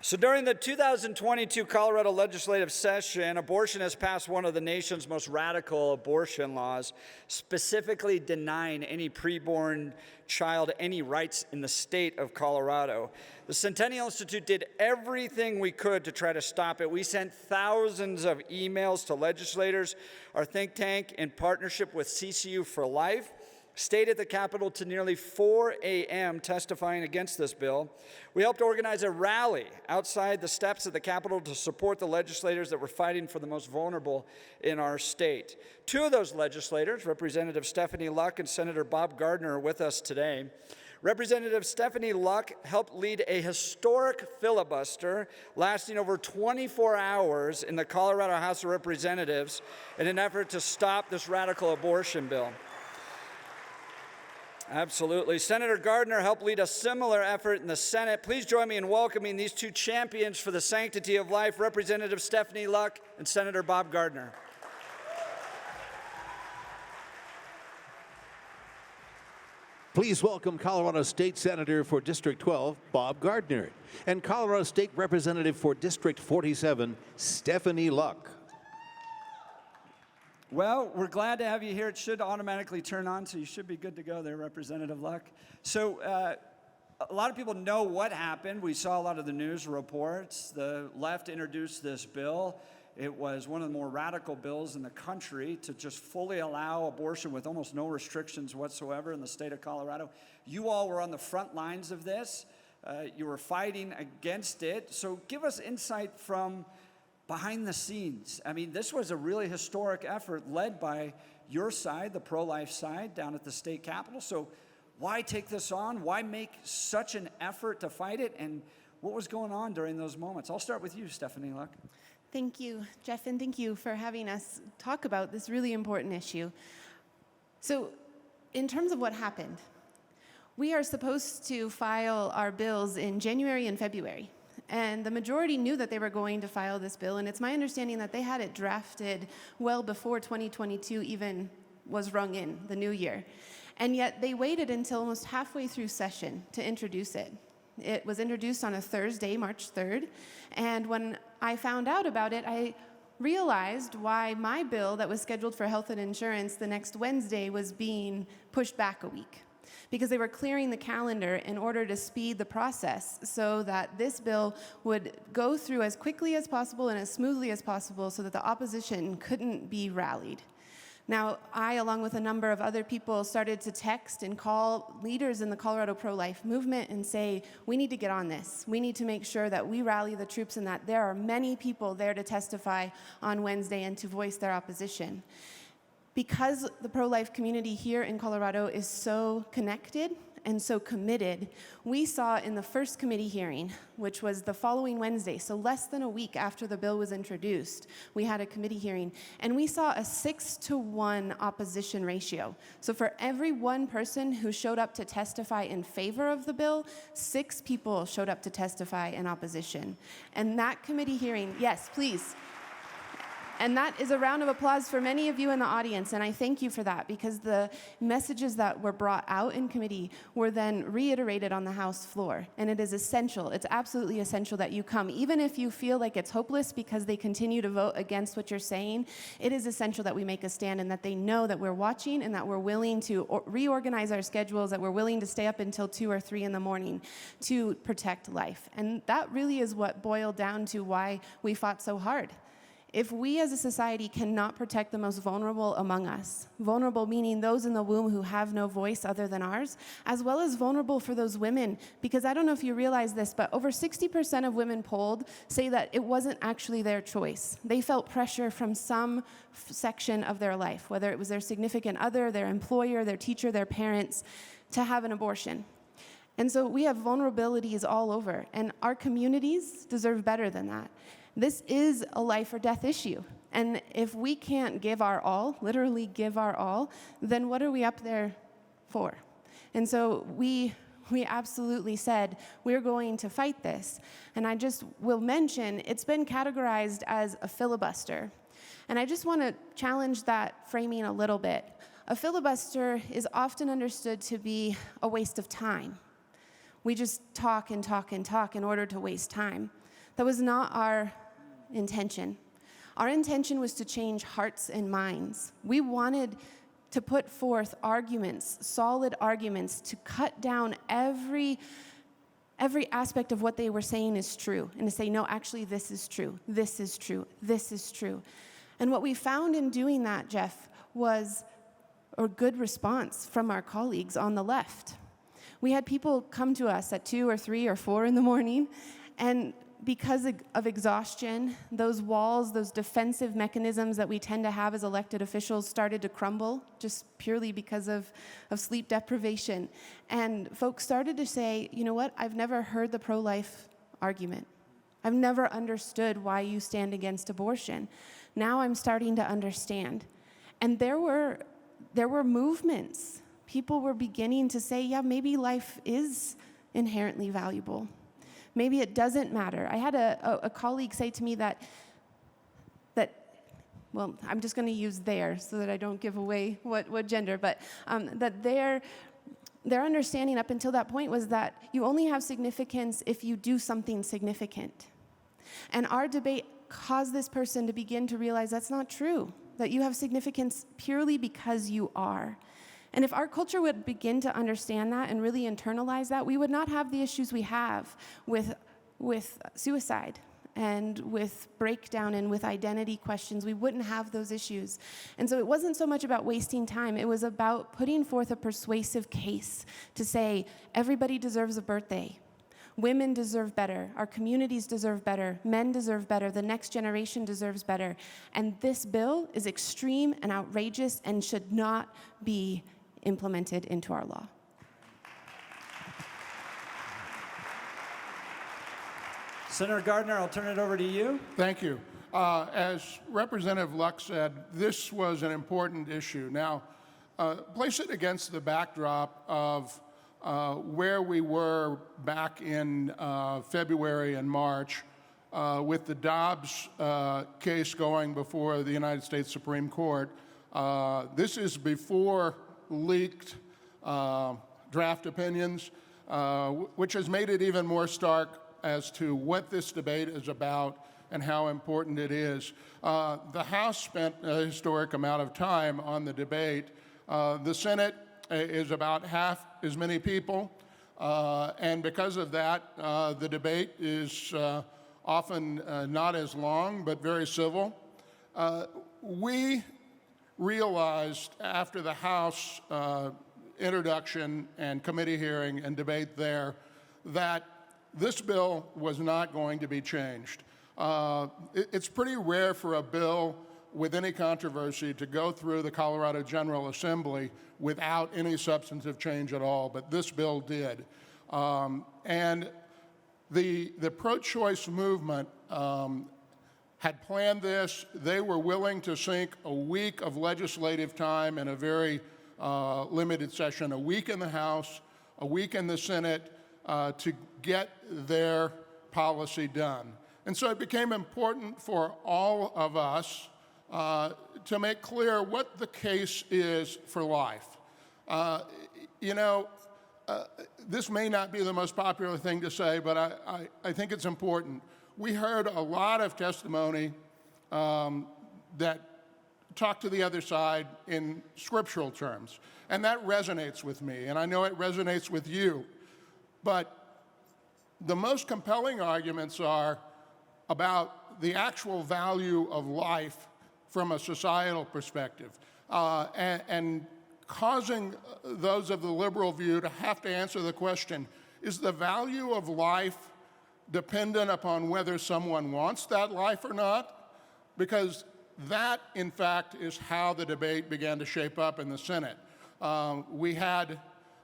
So during the 2022 Colorado legislative session, abortion has passed one of the nation's most radical abortion laws, specifically denying any preborn child any rights in the state of Colorado. The Centennial Institute did everything we could to try to stop it. We sent thousands of emails to legislators. Our think tank, in partnership with CCU for Life, stayed at the Capitol to nearly 4 a.m. testifying against this bill. We helped organize a rally outside the steps of the Capitol to support the legislators that were fighting for the most vulnerable in our state. Two of those legislators, Representative Stephanie Luck and Senator Bob Gardner, are with us today. Representative Stephanie Luck helped lead a historic filibuster lasting over 24 hours in the Colorado House of Representatives in an effort to stop this radical abortion bill. Absolutely. Senator Gardner helped lead a similar effort in the Senate. Please join me in welcoming these two champions for the sanctity of life, Representative Stephanie Luck and Senator Bob Gardner. Please welcome Colorado State Senator for District 12, Bob Gardner, and Colorado State Representative for District 47, Stephanie Luck. Well, we're glad to have you here. It should automatically turn on, so you should be good to go there, Representative Luck. So a lot of people know what happened. We saw a lot of the news reports. The left introduced this bill. It was one of the more radical bills in the country to just fully allow abortion with almost no restrictions whatsoever in the state of Colorado. You all were on the front lines of this. You were fighting against it. So give us insight from behind the scenes. I mean, this was a really historic effort led by your side, the pro-life side, down at the state capitol. So why take this on? Why make such an effort to fight it? And what was going on during those moments? I'll start with you, Stephanie Luck. Thank you, Jeff, and thank you for having us talk about this really important issue. So in terms of what happened, we are supposed to file our bills in January and February. And the majority knew that they were going to file this bill, and it's my understanding that they had it drafted well before 2022 even was rung in, the new year. And yet they waited until almost halfway through session to introduce it. It was introduced on a Thursday, March 3rd, and when I found out about it, I realized why my bill that was scheduled for health and insurance the next Wednesday was being pushed back a week. Because they were clearing the calendar in order to speed the process so that this bill would go through as quickly as possible and as smoothly as possible so that the opposition couldn't be rallied. Now, I, along with a number of other people, started to text and call leaders in the Colorado pro-life movement and say, we need to get on this. We need to make sure that we rally the troops and that there are many people there to testify on Wednesday and to voice their opposition. Because the pro-life community here in Colorado is so connected and so committed, we saw in the first committee hearing, which was the following Wednesday, so less than a week after the bill was introduced, we had a committee hearing, and we saw a 6-to-1 opposition ratio. So for every one person who showed up to testify in favor of the bill, 6 people showed up to testify in opposition. And that committee hearing, yes, please. And that is a round of applause for many of you in the audience, and I thank you for that, because the messages that were brought out in committee were then reiterated on the House floor. And it is essential, it's absolutely essential that you come. Even if you feel like it's hopeless because they continue to vote against what you're saying, it is essential that we make a stand and that they know that we're watching and that we're willing to reorganize our schedules, that we're willing to stay up until 2 or 3 in the morning to protect life. And that really is what boiled down to why we fought so hard. If we as a society cannot protect the most vulnerable among us, vulnerable meaning those in the womb who have no voice other than ours, as well as vulnerable for those women, because I don't know if you realize this, but over 60% of women polled say that it wasn't actually their choice. They felt pressure from some section of their life, whether it was their significant other, their employer, their teacher, their parents, to have an abortion. And so we have vulnerabilities all over, and our communities deserve better than that. This is a life or death issue. And if we can't give our all, literally give our all, then what are we up there for? And so we absolutely said, we're going to fight this. And I just will mention, it's been categorized as a filibuster. And I just want to challenge that framing a little bit. A filibuster is often understood to be a waste of time. We just talk and talk and talk in order to waste time. That was not our intention. Our intention was to change hearts and minds. We wanted to put forth arguments, solid arguments, to cut down every aspect of what they were saying is true, and to say, no, actually, this is true, this is true, this is true. And what we found in doing that, Jeff, was a good response from our colleagues on the left. We had people come to us at 2 or 3 or 4 in the morning, and because of exhaustion, those walls, those defensive mechanisms that we tend to have as elected officials started to crumble just purely because of sleep deprivation. And folks started to say, you know what, I've never heard the pro-life argument. I've never understood why you stand against abortion. Now I'm starting to understand. And there were movements. People were beginning to say, yeah, maybe life is inherently valuable. Maybe it doesn't matter. I had a colleague say to me that, well, I'm just going to use their so that I don't give away what gender, but that their understanding up until that point was that you only have significance if you do something significant. And our debate caused this person to begin to realize that's not true, that you have significance purely because you are. And if our culture would begin to understand that and really internalize that, we would not have the issues we have with suicide and with breakdown and with identity questions. We wouldn't have those issues. And so it wasn't so much about wasting time. It was about putting forth a persuasive case to say, everybody deserves a birthday. Women deserve better. Our communities deserve better. Men deserve better. The next generation deserves better. And this bill is extreme and outrageous and should not be implemented into our law. Senator Gardner, I'll turn it over to you. Thank you. As Representative Luck said, this was an important issue. Now, place it against the backdrop of where we were back in February and March with the Dobbs case going before the United States Supreme Court. This is before leaked draft opinions, which has made it even more stark as to what this debate is about and how important it is. The House spent a historic amount of time on the debate. The Senate is about half as many people, and because of that, the debate is often not as long, but very civil. We realized after the House introduction and committee hearing and debate there that this bill was not going to be changed. It's pretty rare for a bill with any controversy to go through the Colorado General Assembly without any substantive change at all, but this bill did. And the pro-choice movement had planned this. They were willing to sink a week of legislative time in a very limited session, a week in the House, a week in the Senate, to get their policy done. And so it became important for all of us to make clear what the case is for life. This may not be the most popular thing to say, but I think it's important. We heard a lot of testimony that talked to the other side in scriptural terms, and that resonates with me, and I know it resonates with you. But the most compelling arguments are about the actual value of life from a societal perspective, and causing those of the liberal view to have to answer the question, is the value of life dependent upon whether someone wants that life or not? Because that, in fact, is how the debate began to shape up in the Senate. We had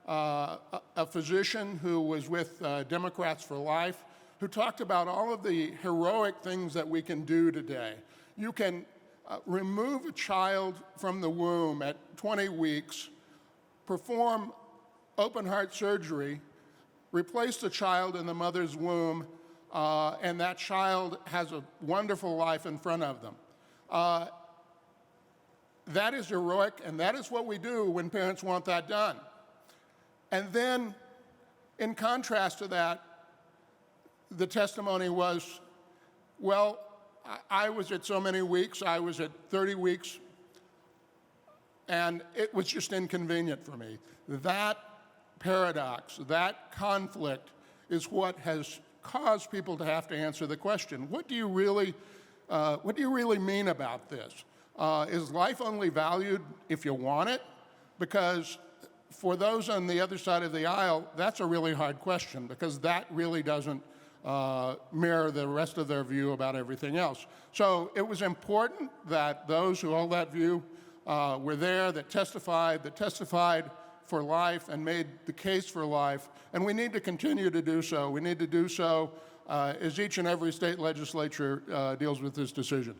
a physician who was with Democrats for Life who talked about all of the heroic things that we can do today. You can remove a child from the womb at 20 weeks, perform open heart surgery, replace the child in the mother's womb, and that child has a wonderful life in front of them. That is heroic, and that is what we do when parents want that done. And then, in contrast to that, the testimony was Well, I was at so many weeks. I was at 30 weeks, and it was just inconvenient for me. That paradox, that conflict is what has caused people to have to answer the question, what do you really mean about this? Is life only valued if you want it? Because for those on the other side of the aisle, that's a really hard question, because that really doesn't mirror the rest of their view about everything else. So it was important that those who hold that view were there, that testified for life and made the case for life, and we need to continue to do so. We need to do so as each and every state legislature deals with this decision.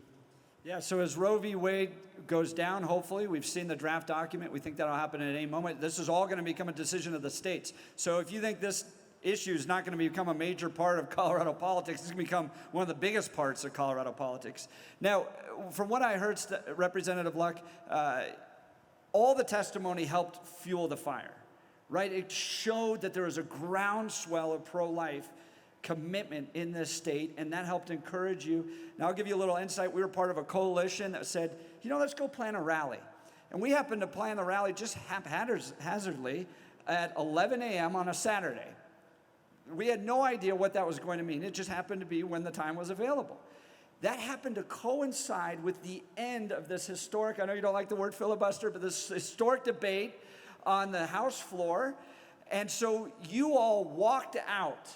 Yeah, so as Roe v. Wade goes down, hopefully, we've seen the draft document. We think that'll happen at any moment. This is all going to become a decision of the states. So if you think this issue is not going to become a major part of Colorado politics, it's going to become one of the biggest parts of Colorado politics. Now, from what I heard, Representative Luck, all the testimony helped fuel the fire, right? It showed that there was a groundswell of pro-life commitment in this state, and that helped encourage you. Now, I'll give you a little insight. We were part of a coalition that said, you know, let's go plan a rally. And we happened to plan the rally just haphazardly at 11 a.m. on a Saturday. We had no idea what that was going to mean. It just happened to be when the time was available. That happened to coincide with the end of this historic, I know you don't like the word filibuster, but this historic debate on the House floor. And so you all walked out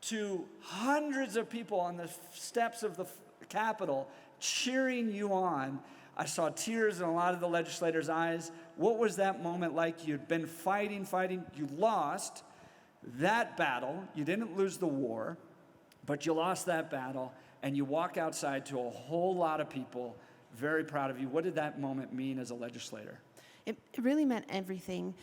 to hundreds of people on the steps of the Capitol cheering you on. I saw tears in a lot of the legislators' eyes. What was that moment like? You'd been fighting. You lost that battle. You didn't lose the war, but you lost that battle, and you walk outside to a whole lot of people very proud of you. What did that moment mean as a legislator? It really meant everything.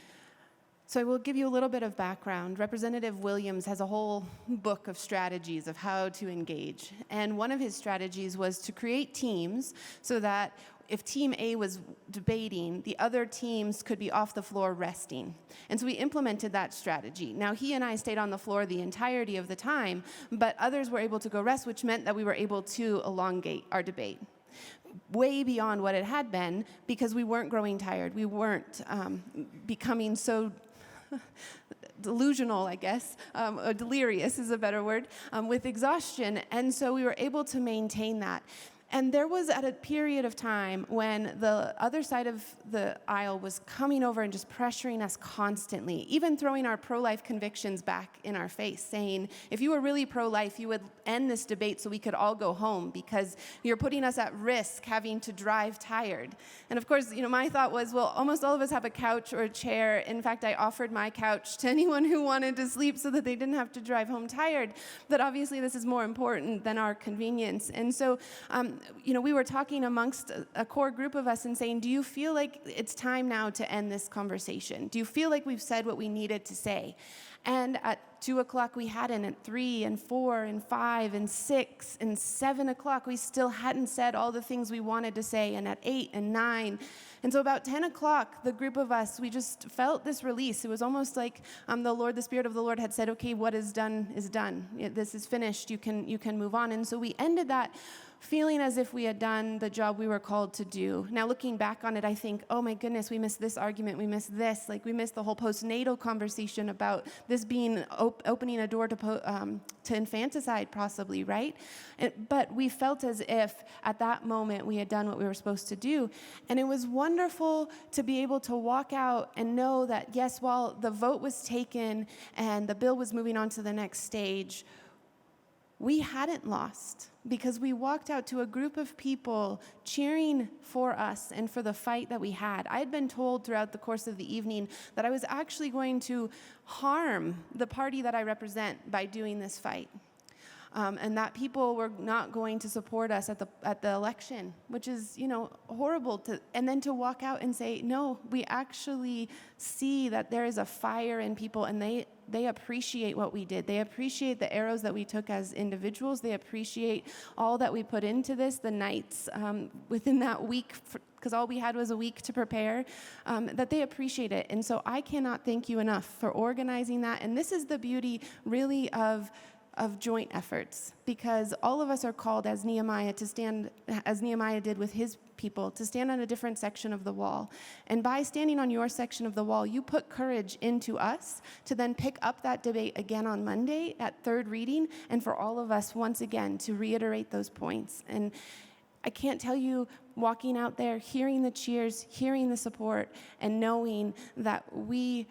So I will give you a little bit of background. Representative Williams has a whole book of strategies of how to engage. And one of his strategies was to create teams so that if Team A was debating, the other teams could be off the floor resting. And so we implemented that strategy. Now, he and I stayed on the floor the entirety of the time, but others were able to go rest, which meant that we were able to elongate our debate way beyond what it had been, because we weren't growing tired. We weren't becoming so delusional, I guess, or delirious is a better word, with exhaustion. And so we were able to maintain that. And there was at a period of time when the other side of the aisle was coming over and just pressuring us constantly, even throwing our pro-life convictions back in our face, saying, if you were really pro-life, you would end this debate so we could all go home, because you're putting us at risk having to drive tired. And of course, you know, my thought was, well, almost all of us have a couch or a chair. In fact, I offered my couch to anyone who wanted to sleep so that they didn't have to drive home tired. But obviously, this is more important than our convenience. And so, you know, we were talking amongst a core group of us and saying, do you feel like it's time now to end this conversation? Do you feel like we've said what we needed to say? And at 2 o'clock we hadn't, at 3 and 4 and 5 and 6 and 7 o'clock we still hadn't said all the things we wanted to say, and at 8 and 9. And so about 10 o'clock, the group of us, we just felt this release. It was almost like the Spirit of the Lord had said, okay, what is done is done. This is finished. You can move on. And so we ended that feeling as if we had done the job we were called to do. Now, looking back on it, I think, oh my goodness, we missed this argument, we missed this, like we missed the whole postnatal conversation about this being opening a door to infanticide, possibly, right? But we felt as if at that moment we had done what we were supposed to do. And it was wonderful to be able to walk out and know that, yes, while the vote was taken and the bill was moving on to the next stage, we hadn't lost, because we walked out to a group of people cheering for us and for the fight that we had. I had been told throughout the course of the evening that I was actually going to harm the party that I represent by doing this fight. And that people were not going to support us at the election, which is, you know, horrible. And then to walk out and say, no, we actually see that there is a fire in people, and they appreciate what we did. They appreciate the arrows that we took as individuals. They appreciate all that we put into this, the nights within that week, because all we had was a week to prepare, that they appreciate it. And so I cannot thank you enough for organizing that. And this is the beauty, really, of joint efforts, because all of us are called as Nehemiah to stand, as Nehemiah did with his people, to stand on a different section of the wall. And by standing on your section of the wall, you put courage into us to then pick up that debate again on Monday at third reading, and for all of us once again to reiterate those points. And I can't tell you, walking out there, hearing the cheers, hearing the support, and knowing that we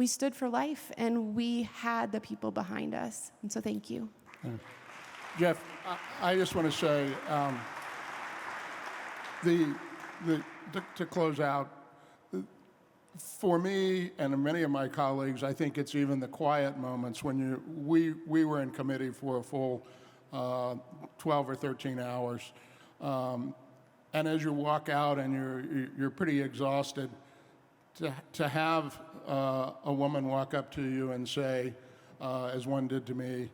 stood for life and we had the people behind us. And so thank you. Jeff, I just want to say, to close out, for me and many of my colleagues, I think it's even the quiet moments when we were in committee for a full 12 or 13 hours. And as you walk out and you're pretty exhausted, to have a woman walk up to you and say, as one did to me,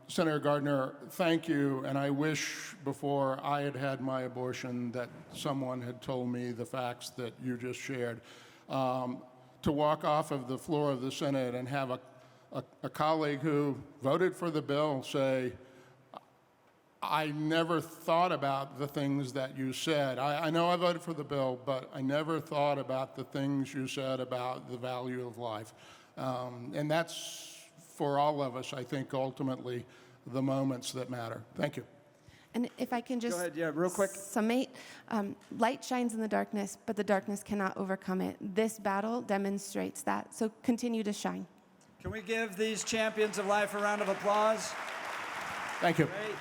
Senator Gardner, thank you, and I wish before I had had my abortion that someone had told me the facts that you just shared. To walk off of the floor of the Senate and have a colleague who voted for the bill say, I never thought about the things that you said. I know I voted for the bill, but I never thought about the things you said about the value of life. And that's, for all of us, I think, ultimately, the moments that matter. Thank you. And if I can just Go ahead, yeah, real quick. summate, light shines in the darkness, but the darkness cannot overcome it. This battle demonstrates that, so continue to shine. Can we give these champions of life a round of applause? Thank you. Great.